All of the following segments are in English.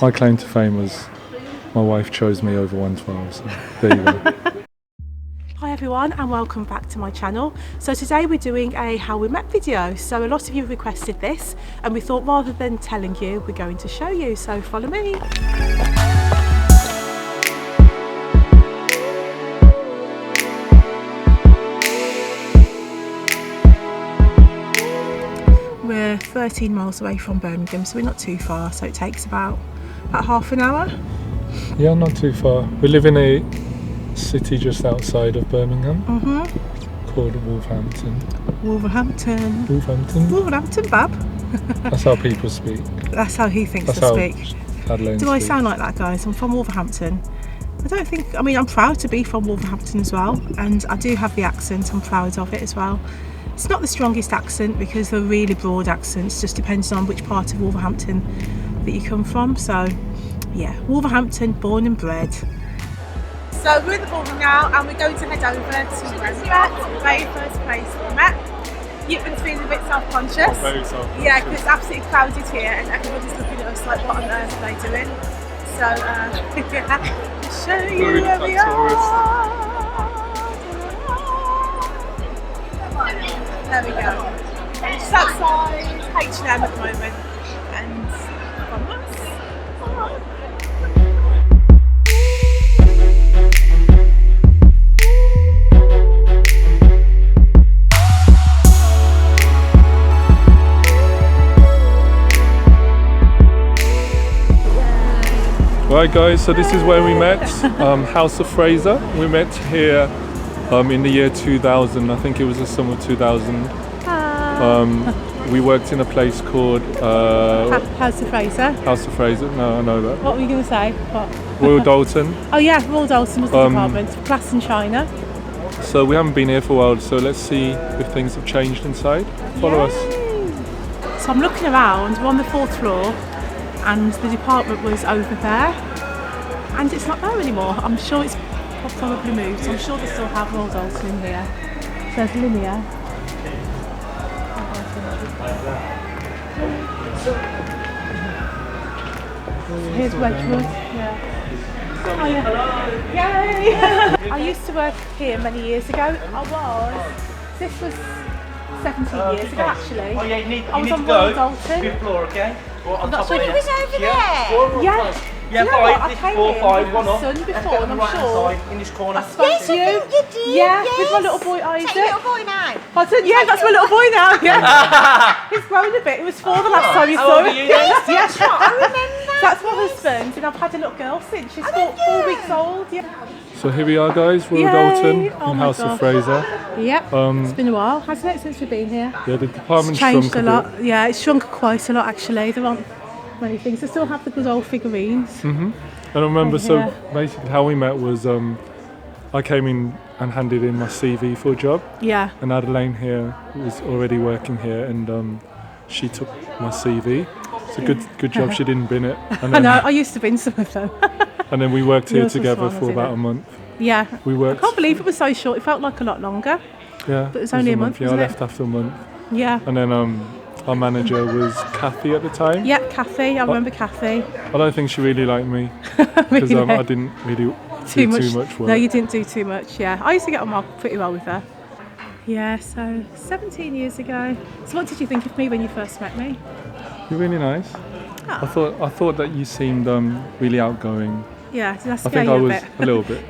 My claim to fame was my wife chose me over 112, so there you go. Hi everyone and welcome back to my channel. So today we're doing a how we met video. So a lot of you requested this and we thought rather than telling you, we're going to show you. So follow me. We're 13 miles away from Birmingham, so we're not too far, so it takes about half an hour. Yeah, not too far. We live in a city just outside of Birmingham called Wolverhampton. Wolverhampton, Bab. That's how people speak. That's how he thinks to speak. Do I sound like that, guys? I'm from Wolverhampton. I mean, I'm proud to be from Wolverhampton as well, and I do have the accent. I'm proud of it as well. It's not the strongest accent because they're really broad accents, just depends on which part of Wolverhampton that you come from. So yeah, Wolverhampton, born and bred. So we're in the ballroom now and we're going to head over to where we met, the very first place we met. You've been feeling a bit self-conscious. I'm very self-conscious. Yeah, because it's absolutely crowded here and everybody's looking at us like, what on earth are they doing? So yeah, I'll show you where we are. There we go. Just outside H&M at the moment, and from us. Right guys, so this is where we met, House of Fraser. We met here in the year 2000, I think it was the summer of 2000. We worked in a place called House of Fraser. House of Fraser, no, I know that. What were you going to say? What? Royal Dalton. Oh yeah, Royal Dalton was the department, glass and china. So we haven't been here for a while, so let's see if things have changed inside. Follow us. So I'm looking around, we're on the 4th floor and the department was over there and it's not there anymore. I'm sure it's probably moved, so I'm sure they still have Royal Dalton in here. There's Linear. Here's Wedgwood. Yeah. Oh, yeah. Yay! I used to work here many years ago. This was 17 years ago actually. Oh yeah, you need I was to on go. Royal Dalton. Fifth floor, okay? I'm not sure. He was over there. Yeah. Yeah, Do you know what? five. I This came four, in five, with one my up. son before, and I'm sure in this corner. I spoke to you. You did. Yeah, yes. with my little boy Isaac. Is that your little boy now? Pardon? Yeah, that's my little boy now. Yeah. He's grown a bit. It was 4 the last time you How saw old him. are you then? Yes, I remember. that's my husband, and I've had a little girl since. She's 4 weeks old. Yeah. So here we are guys, Royal Yay. Dalton Oh in my House gosh. of Fraser. Yep. It's been a while, hasn't it, since we've been here? Yeah, the department's It's changed shrunk a lot. bit. Yeah, it's shrunk quite a lot actually. There aren't many things. They still have the good old figurines. And I remember, so Yeah. basically how we met was I came in and handed in my CV for a job, Yeah. and Adeline here was already working here, and she took my CV. It's a good job she didn't bin it. And I then, know, I used to bin some of them. and then we worked here Yours was together one, for wasn't about it? a month. Yeah. We worked. I can't believe it was so short. It felt like a lot longer. Yeah, But it was only a month, Yeah, I wasn't it? left after a month, Yeah. and then our manager was Kathy at the time. Yep, Kathy. I remember Kathy. I don't think she really liked me because Really? I didn't really do too much work. No, you didn't do too much, yeah. I used to get on pretty well with her. Yeah, so 17 years ago. So what did you think of me when you first met me? You're really nice. Oh. I thought that you seemed really outgoing. Yeah, did I I scare think you I a was bit? a little bit.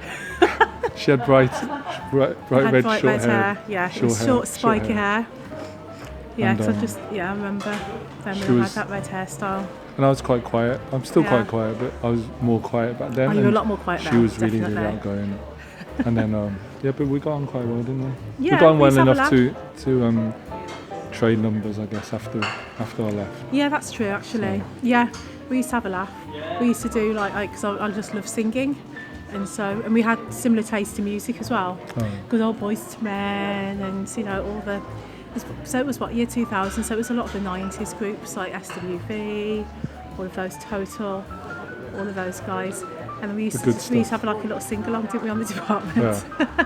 She had bright Had red bright short red hair. Yeah, short spiky hair. Yeah, And, because I remember then she when I was- had that red hairstyle. And I was quite quiet. I'm still Yeah. quite quiet, but I was more quiet back then. Oh, you were a and lot more quiet She now, was really definitely. outgoing. And then, yeah, but we got on quite well, didn't we? Yeah, we got on we well used to have a enough laugh. to trade numbers, I guess, after I left. Yeah, that's true actually. Yeah, we used to have a laugh. We used to do like because I just love singing, and we had similar taste in music as well. Oh. Good old Boys to Men, and all the. So it was what, year 2000. So it was a lot of the 90s groups like SWV, all of those Total, all of those guys. And we used The to good have like a little sing along, didn't we, on the department? Yeah.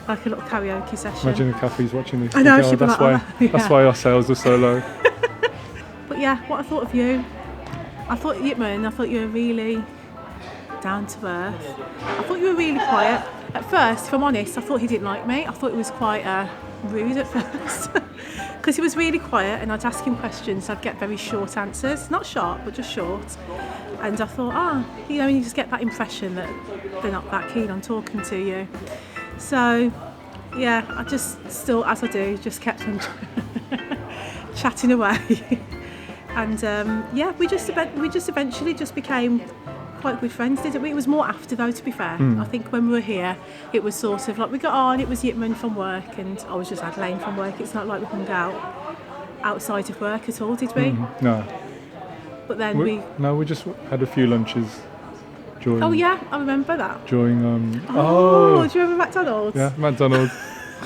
Like a little karaoke session. Imagine if Kathy's watching this. I know, thinking, she'd be that's like, why oh, yeah. that's why our sales are so low. But yeah, what I thought of you. I thought you were really down to earth. I thought you were really quiet. At first, if I'm honest, I thought he didn't like me. I thought he was quite rude at first. Because he was really quiet and I'd ask him questions, I'd get very short answers. Not sharp, but just short. And I thought, you know, you just get that impression that they're not that keen on talking to you. So, yeah, I just still, as I do, just kept on chatting away. And yeah, we just eventually just became quite good friends, didn't we? It was more after though, to be fair. I think when we were here, it was sort of like we got on, it was Yipman from work and I was just Adelaine from work. It's not like we hung out outside of work at all, did we? No. But then we just had a few lunches during... Oh yeah, I remember that. During... do you remember McDonald's? Yeah, McDonald's.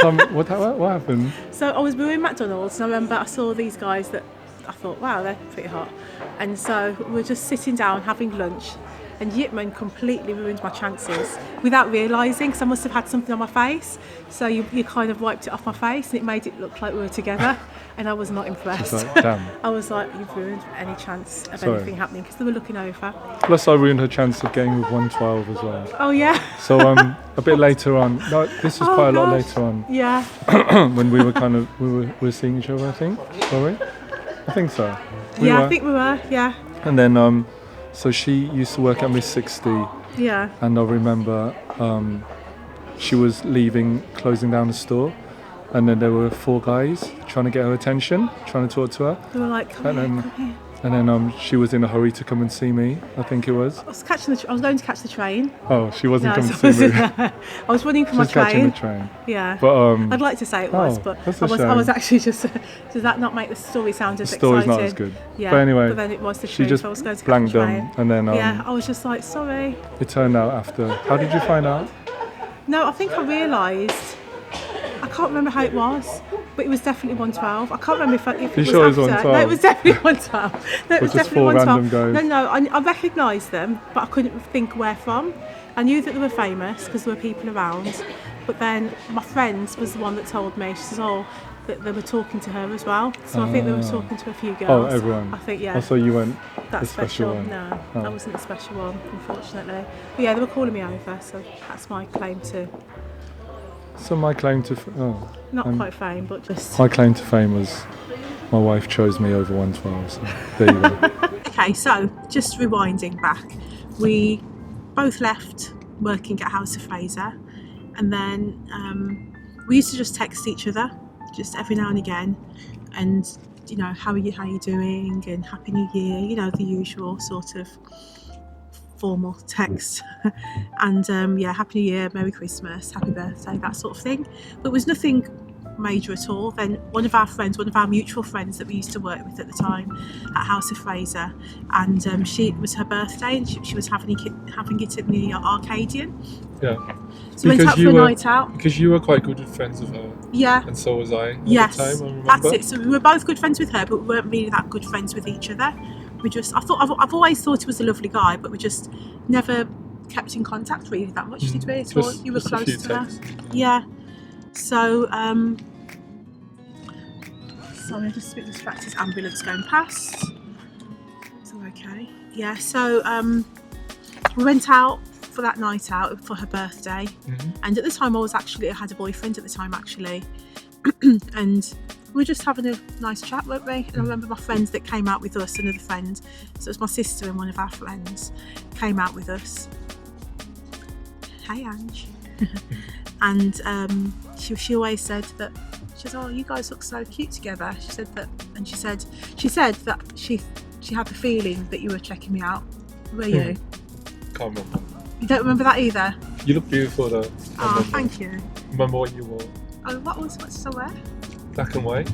What happened? So we were in McDonald's and I remember I saw these guys that I thought, wow, they're pretty hot. And so we were just sitting down having lunch and Yipman completely ruined my chances without realising, because I must have had something on my face. So you kind of wiped it off my face and it made it look like we were together. And I was not impressed. Like, damn. I was like, you've ruined any chance of anything happening, because they were looking over. Plus I ruined her chance of getting with 112 as well. Oh yeah. So a bit later on, no, this was quite a lot later on. Yeah. When we were seeing each other, I think. Were we? I think so. I think we were, yeah. And then, so she used to work at Miss 60. Yeah. And I remember she was closing down the store. And then there were 4 guys trying to get her attention, trying to talk to her. They were like, come here. And then she was in a hurry to come and see me, I think it was. I was going to catch the train. Oh, she wasn't coming to see me. I was running for my train. Catching the train. Yeah. But I'd like to say it was, but I was actually just... Does that not make the story sound as exciting? The story's not as good. Yeah. But anyway, but then it was the she truth. just I was going to blanked catch the train. and then... yeah, I was just like, sorry. It turned out after... How did you find out? No, I think I realised... I can't remember how it was, but it was definitely 112. I can't remember if it was sure after. It was 112? No, it was definitely 112. No, it was just definitely 4 112. random guys? No, I recognised them, but I couldn't think where from. I knew that they were famous because there were people around, but then my friend was the one that told me. She says, that they were talking to her as well. So I think they were talking to a few girls. Oh, everyone. I think, yeah. Also, you weren't that the special one? No, I wasn't the special one, unfortunately. But yeah, they were calling me over, so that's my claim to... So my claim to... Not quite fame, but just... My claim to fame was my wife chose me over 112, so there you go. Okay, so just rewinding back. We both left working at House of Fraser, and then we used to just text each other, just every now and again, and, you know, how are you doing, and Happy New Year, you know, the usual sort of formal text. And Happy New Year, Merry Christmas, Happy Birthday, that sort of thing. But it was nothing major at all. Then one of our mutual friends that we used to work with at the time at House of Fraser, and it was her birthday, and she was having it in the Arcadian. Yeah. So we went out for a night out. Because you were quite good with friends with her. Yeah. And so was I at the time, I remember. That's it. So we were both good friends with her, but we weren't really that good friends with each other. I've always thought he was a lovely guy, but we just never kept in contact really that much, did we? So you were close to her. Yeah. So, sorry, I'm just a bit distracted. Ambulance going past. It's all okay. Yeah. So we went out for that night out for her birthday, and at the time I had a boyfriend at the time actually, and we were just having a nice chat, weren't we? And I remember my friends that came out with us, another friend, so it was my sister and one of our friends, came out with us. Hey, Ange. And she always said that, she said, oh, you guys look so cute together. She said that, and she said that she had the feeling that you were checking me out. Were you? Can't remember. You don't remember that either? You look beautiful though. Oh, thank you. Remember what you wore? Oh, what did I wear? Black and white.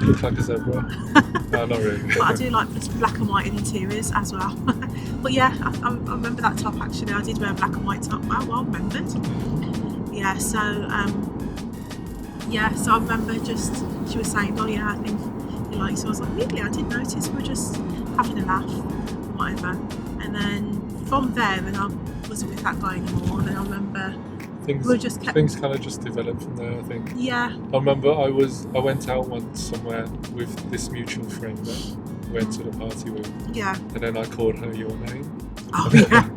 You look like a zebra. No, not really. But I do like black and white in interiors as well. But yeah, I remember that top actually. I did wear a black and white top. Wow, well remembered. Yeah, so I remember she was saying, oh yeah, I think you like, so I was like, really? I didn't notice. We were just having a laugh, whatever. And then from there, then I wasn't with that guy anymore. And then I remember things kind of just developed from there, I think. Yeah. I remember I went out once somewhere with this mutual friend that we went to the party with. Yeah. And then I called her your name. Oh yeah.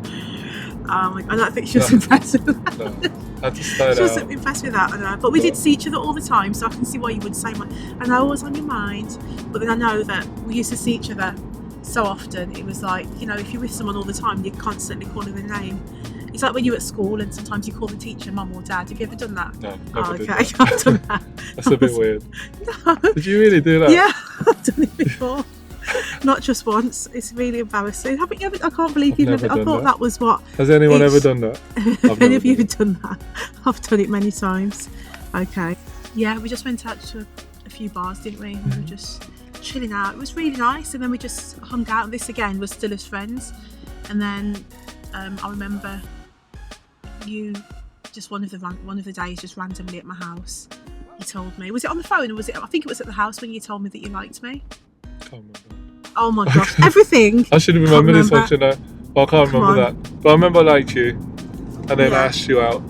I don't think she was impressed with that. No, I had to start She wasn't impressed with that, I know. But we did see each other all the time, so I can see why you would say I know I was on your mind, but then I know that we used to see each other so often. It was like, you know, if you're with someone all the time, you're constantly calling their name. It's like when you're at school and sometimes you call the teacher mum or dad. Have you ever done that? No, never did that. I've done that. That's a bit weird. No. Did you really do that? Yeah, I've done it before. Not just once. It's really embarrassing. Haven't you ever? I can't believe you've never. I thought that was what. Has anyone ever done that? Have any of you done that? I've done it many times. Okay. Yeah, we just went out to a few bars, didn't we? We were just chilling out. It was really nice, and then we just hung out. This again was still as friends, and then I remember you just one of the days just randomly at my house. You told me. Was it on the phone or was it? I think it was at the house when you told me that you liked me. Can't remember. Oh my gosh, everything. I should remember this one, shouldn't I? Well, I can't remember that. But I remember I liked you. And then I asked you out.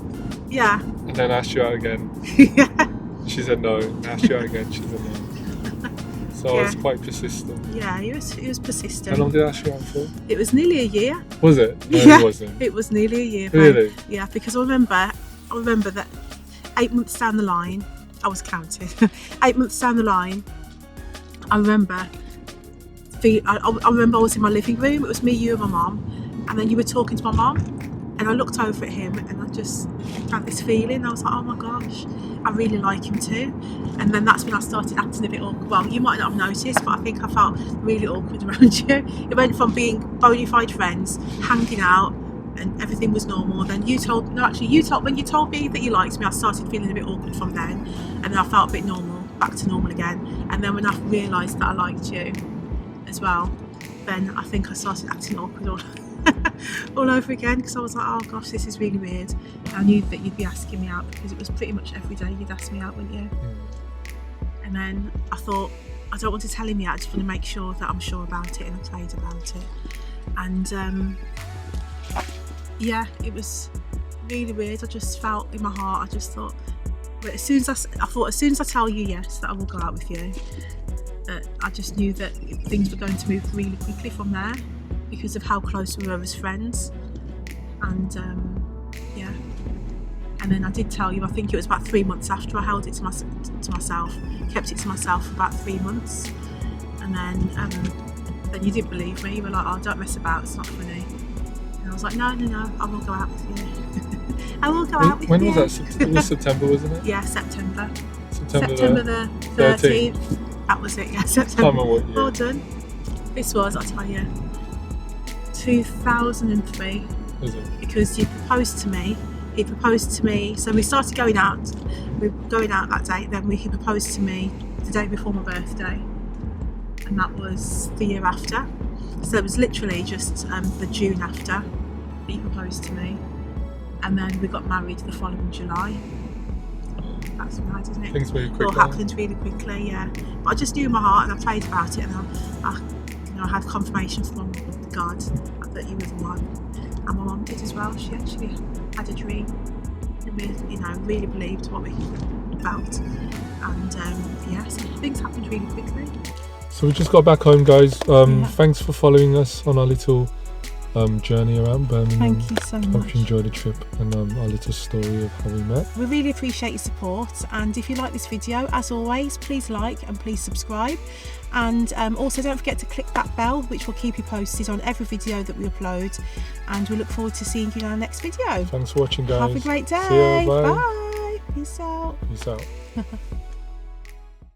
Yeah. And then I asked you out again. Yeah. She said no. I asked you out again. She said no. So I was quite persistent. Yeah, he was persistent. How long did I ask you out for? It was nearly a year. Was it? No, yeah, it wasn't. It was nearly a year. Really? Babe. Yeah, because I remember that 8 months down the line, I was counting. 8 months down the line, I remember I was in my living room. It was me, you and my mum, and then you were talking to my mum, and I looked over at him and I just had this feeling. I was like, oh my gosh, I really like him too. And then that's when I started acting a bit awkward. Well, you might not have noticed, but I think I felt really awkward around you. It went from being bona fide friends, hanging out, and everything was normal. Then when you told me that you liked me, I started feeling a bit awkward from then, and then I felt a bit normal, back to normal again. And then when I realised that I liked you as well, then I think I started acting awkward all over again, because I was like, oh gosh, this is really weird. And I knew that you'd be asking me out because it was pretty much every day you'd ask me out, wouldn't you? And then I thought, I don't want to tell him yet, I just want to make sure that I'm sure about it, and I prayed about it. And yeah, it was really weird. I just felt in my heart, I just thought, but as soon as I tell you yes, that I will go out with you, I just knew that things were going to move really quickly from there because of how close we were as friends. And yeah, and then I did tell you, I think it was about 3 months after, I held it to myself, kept it to myself for about 3 months, and then you didn't believe me. You were like, oh, don't mess about, it's not funny. And I was like, no, I will go out with you. I will go out with you. When was that? It was September, wasn't it? Yeah, September the 13th. That was it, yeah, September. Can't remember what year. Well done. This was, I'll tell you, 2003. Was it? Because he proposed to me, so we started going out. We were going out that day, then he proposed to me the day before my birthday. And that was the year after. So it was literally just the June after he proposed to me. And then we got married the following July. That's mad, isn't it? Things really quick. It all happened really quickly, yeah. But I just knew in my heart, and I prayed about it, and I had confirmation from God that you were the one. And my mum did as well. She actually had a dream, and we, really believed what we felt. And yeah, so things happened really quickly. So we just got back home, guys. Thanks for following us on our little journey around Birmingham. Thank you so much. Hope you enjoyed the trip and our little story of how we met. We really appreciate your support, and if you like this video, as always, please like and please subscribe, and also don't forget to click that bell, which will keep you posted on every video that we upload, and we look forward to seeing you in our next video. Thanks for watching, guys. Have a great day. See you, bye. Bye. Peace out. Peace out.